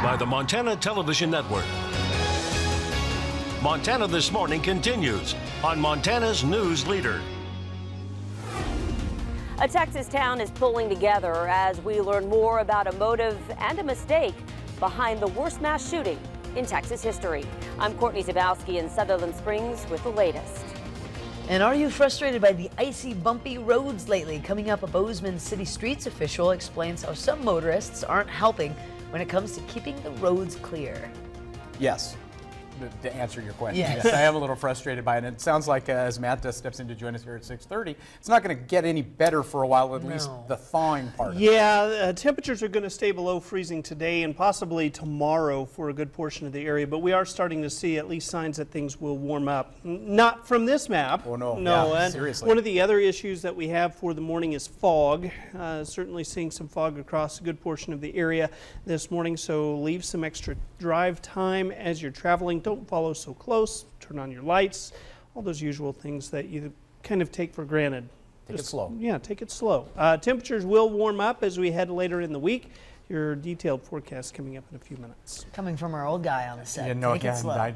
by the Montana Television Network. Montana This Morning continues on Montana's News Leader. A Texas town is pulling together as we learn more about a motive and a mistake behind the worst mass shooting in Texas history. I'm Courtney Zabowski in Sutherland Springs with the latest. And are you frustrated by the icy, bumpy roads lately? Coming up, a Bozeman city streets official explains how some motorists aren't helping when it comes to keeping the roads clear. Yes. To answer your question, yes. I am a little frustrated by it. And it sounds like as Matt steps in to join us here at 6:30, it's not going to get any better for a while, at least the thawing part. Yeah, temperatures are going to stay below freezing today and possibly tomorrow for a good portion of the area, but we are starting to see at least signs that things will warm up. Not from this map. Oh, no. No, yeah, and seriously. One of the other issues that we have for the morning is fog. Certainly seeing some fog across a good portion of the area this morning, so leave some extra drive time as you're traveling. Don't follow so close, turn on your lights, all those usual things that you kind of take for granted. Take it slow. Yeah, take it slow. Temperatures will warm up as we head later in the week. Your detailed forecast coming up in a few minutes. Coming from our old guy on the set. Yeah, no, Take it slow. I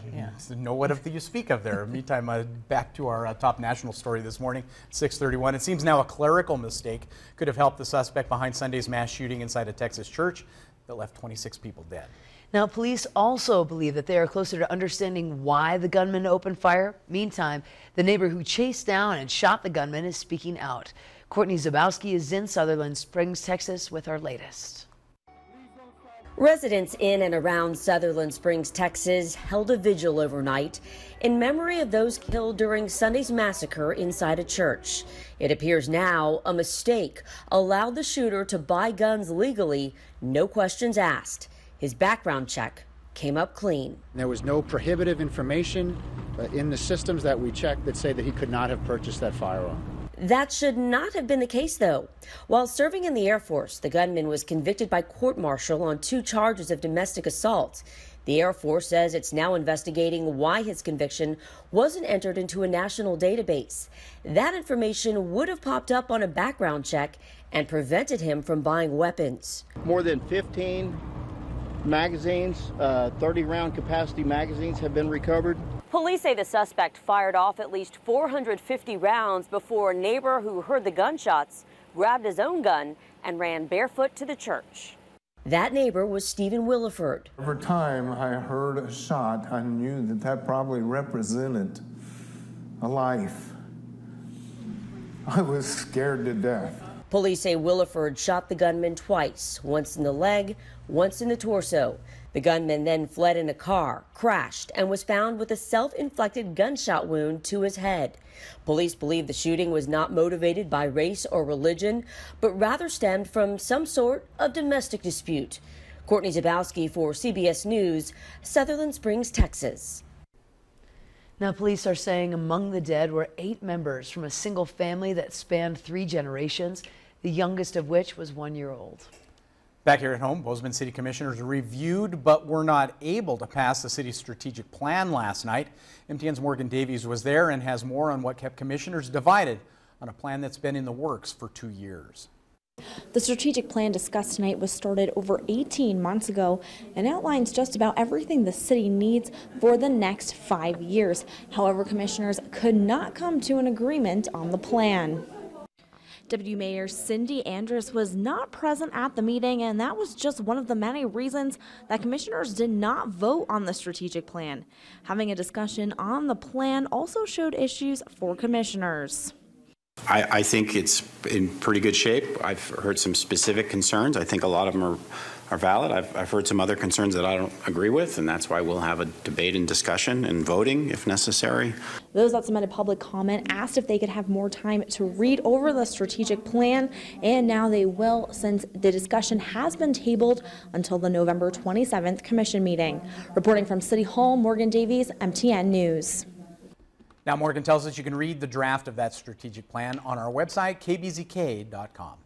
know what you speak of there. Meantime, back to our top national story this morning, 6:31. It seems now a clerical mistake could have helped the suspect behind Sunday's mass shooting inside a Texas church that left 26 people dead. Now, police also believe that they are closer to understanding why the gunman opened fire. Meantime, the neighbor who chased down and shot the gunman is speaking out. Courtney Zabowski is in Sutherland Springs, Texas, with our latest. Residents in and around Sutherland Springs, Texas, held a vigil overnight in memory of those killed during Sunday's massacre inside a church. It appears now a mistake allowed the shooter to buy guns legally, no questions asked. His background check came up clean. There was no prohibitive information in the systems that we checked that say that he could not have purchased that firearm. That should not have been the case, though. While serving in the Air Force, the gunman was convicted by court-martial on 2 charges of domestic assault. The Air Force says it's now investigating why his conviction wasn't entered into a national database. That information would have popped up on a background check and prevented him from buying weapons. More than 15 magazines, 30-round capacity magazines have been recovered. Police say the suspect fired off at least 450 rounds before a neighbor who heard the gunshots grabbed his own gun and ran barefoot to the church. That neighbor was Stephen Williford. Over time, I heard a shot. I knew that probably represented a life. I was scared to death. Police say Williford shot the gunman twice, once in the leg, once in the torso. The gunman then fled in a car, crashed, and was found with a self-inflicted gunshot wound to his head. Police believe the shooting was not motivated by race or religion, but rather stemmed from some sort of domestic dispute. Courtney Zabowski for CBS News, Sutherland Springs, Texas. Now, police are saying among the dead were 8 members from a single family that spanned 3 generations, the youngest of which was 1-year-old. Back here at home, Bozeman City Commissioners reviewed but were not able to pass the city's strategic plan last night. MTN's Morgan Davies was there and has more on what kept commissioners divided on a plan that's been in the works for 2 years. The strategic plan discussed tonight was started over 18 months ago and outlines just about everything the city needs for the next 5 years. However, commissioners could not come to an agreement on the plan. Deputy Mayor Cindy Andrus was not present at the meeting, and that was just one of the many reasons that commissioners did not vote on the strategic plan. Having a discussion on the plan also showed issues for commissioners. I think it's in pretty good shape. I've heard some specific concerns. I think a lot of them are valid. I've heard some other concerns that I don't agree with, and that's why we'll have a debate and discussion and voting if necessary. Those that submitted public comment asked if they could have more time to read over the strategic plan, and now they will, since the discussion has been tabled until the November 27th commission meeting. Reporting from City Hall, Morgan Davies, MTN News. Now, Morgan tells us you can read the draft of that strategic plan on our website, kbzk.com.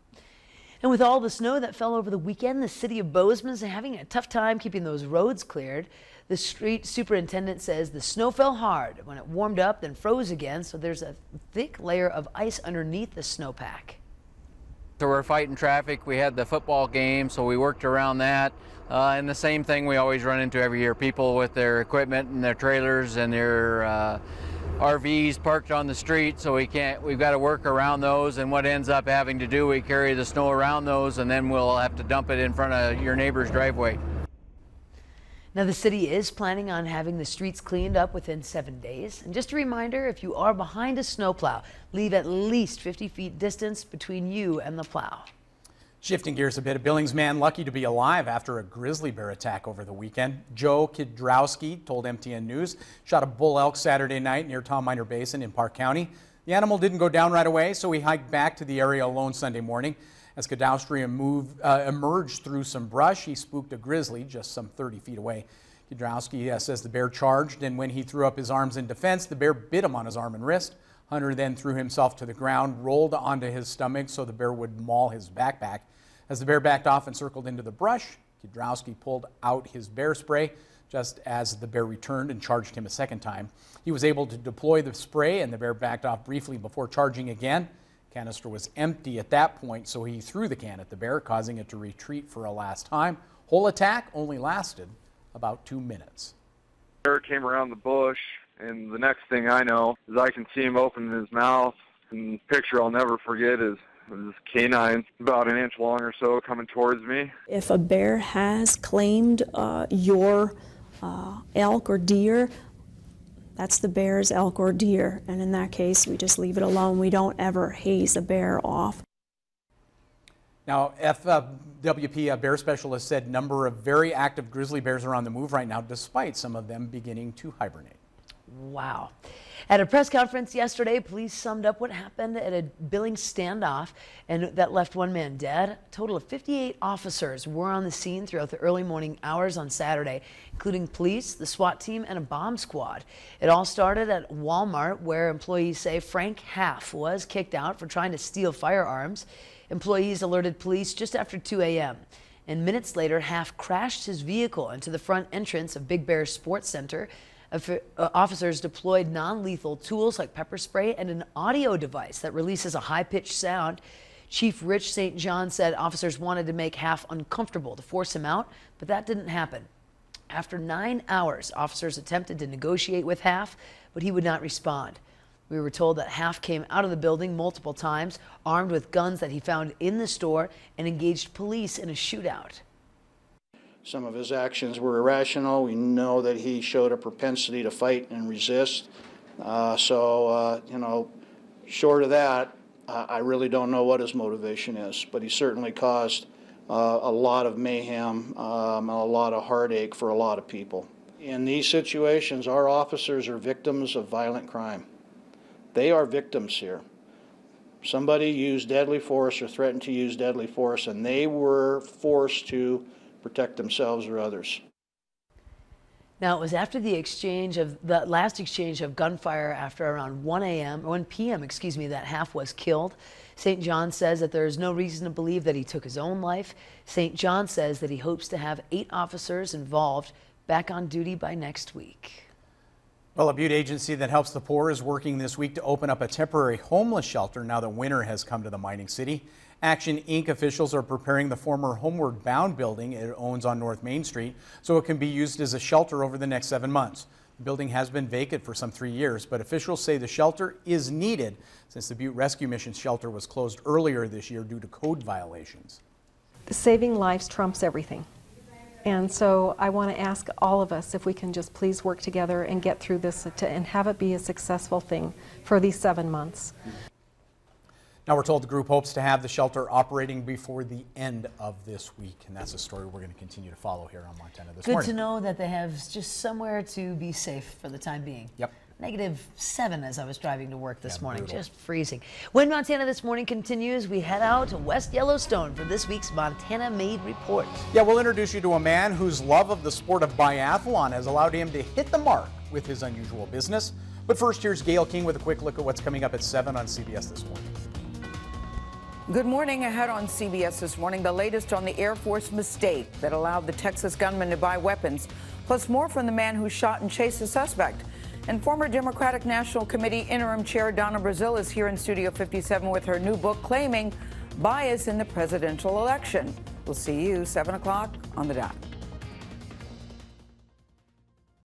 And with all the snow that fell over the weekend, the city of Bozeman is having a tough time keeping those roads cleared. The street superintendent says the snow fell hard when it warmed up, then froze again, so there's a thick layer of ice underneath the snowpack. So we're fighting traffic. We had the football game, so we worked around that. And the same thing we always run into every year, people with their equipment and their trailers and their RVs parked on the street, so we've got to work around those, and what ends up having to do, we carry the snow around those, and then we'll have to dump it in front of your neighbor's driveway. Now, the city is planning on having the streets cleaned up within 7 days. And just a reminder, if you are behind a snowplow, leave at least 50 feet distance between you and the plow. Shifting gears a bit, a Billings man lucky to be alive after a grizzly bear attack over the weekend. Joe Kidrowski told MTN News shot a bull elk Saturday night near Tom Minor Basin in Park County. The animal didn't go down right away, so he hiked back to the area alone Sunday morning. As Kidrowski emerged through some brush, he spooked a grizzly just some 30 feet away. Kidrowski says the bear charged, and when he threw up his arms in defense, the bear bit him on his arm and wrist. Hunter then threw himself to the ground, rolled onto his stomach so the bear would maul his backpack. As the bear backed off and circled into the brush, Kidrowski pulled out his bear spray just as the bear returned and charged him a second time. He was able to deploy the spray, and the bear backed off briefly before charging again. Canister was empty at that point, so he threw the can at the bear, causing it to retreat for a last time. Whole attack only lasted about 2 minutes. The bear came around the bush, and the next thing I know is I can see him open his mouth, and the picture I'll never forget is this canine about an inch long or so coming towards me. If a bear has claimed your elk or deer, that's the bear's elk or deer, and in that case we just leave it alone. We don't ever haze a bear off. Now, FWP, a bear specialist, said number of very active grizzly bears are on the move right now, despite some of them beginning to hibernate. Wow. At a press conference yesterday, police summed up what happened at a Billings standoff, and that left one man dead. A total of 58 officers were on the scene throughout the early morning hours on Saturday, including police, the SWAT team, and a bomb squad. It all started at Walmart, where employees say Frank Half was kicked out for trying to steal firearms. Employees alerted police just after 2 a.m. And minutes later, Half crashed his vehicle into the front entrance of Big Bear Sports Center. Officers deployed non-lethal tools like pepper spray and an audio device that releases a high-pitched sound. Chief Rich St. John said officers wanted to make Half uncomfortable to force him out, but that didn't happen. After 9 hours, officers attempted to negotiate with Half, but he would not respond. We were told that Half came out of the building multiple times, armed with guns that he found in the store, and engaged police in a shootout. Some of his actions were irrational. We know that he showed a propensity to fight and resist. Short of that, I really don't know what his motivation is, but he certainly caused a lot of mayhem, a lot of heartache for a lot of people. In these situations, our officers are victims of violent crime. They are victims here. Somebody used deadly force or threatened to use deadly force, and they were forced to protect themselves or others. Now, it was after the last exchange of gunfire after around 1 p.m., that Half was killed. St. John says that there is no reason to believe that he took his own life. St. John says that he hopes to have 8 officers involved back on duty by next week. Well, a Butte agency that helps the poor is working this week to open up a temporary homeless shelter now that winter has come to the mining city. Action Inc. officials are preparing the former Homeward Bound building it owns on North Main Street so it can be used as a shelter over the next 7 months. The building has been vacant for some 3 years, but officials say the shelter is needed since the Butte Rescue Mission shelter was closed earlier this year due to code violations. Saving lives trumps everything. And so I want to ask all of us if we can just please work together and get through this and have it be a successful thing for these 7 months. Now we're told the group hopes to have the shelter operating before the end of this week, and that's a story we're going to continue to follow here on Montana This Morning. Good to know that they have just somewhere to be safe for the time being. Yep. -7 as I was driving to work this morning, brutal. just freezing. When Montana This Morning continues, we head out to West Yellowstone for this week's Montana Made Report. Yeah, we'll introduce you to a man whose love of the sport of biathlon has allowed him to hit the mark with his unusual business. But first, here's Gail King with a quick look at what's coming up at 7 on CBS This Morning. Good morning. Ahead on CBS This Morning, the latest on the Air Force mistake that allowed the Texas gunman to buy weapons, plus more from the man who shot and chased the suspect. And former Democratic National Committee Interim Chair Donna Brazile is here in Studio 57 with her new book claiming bias in the presidential election. We'll see you 7 o'clock on the dot.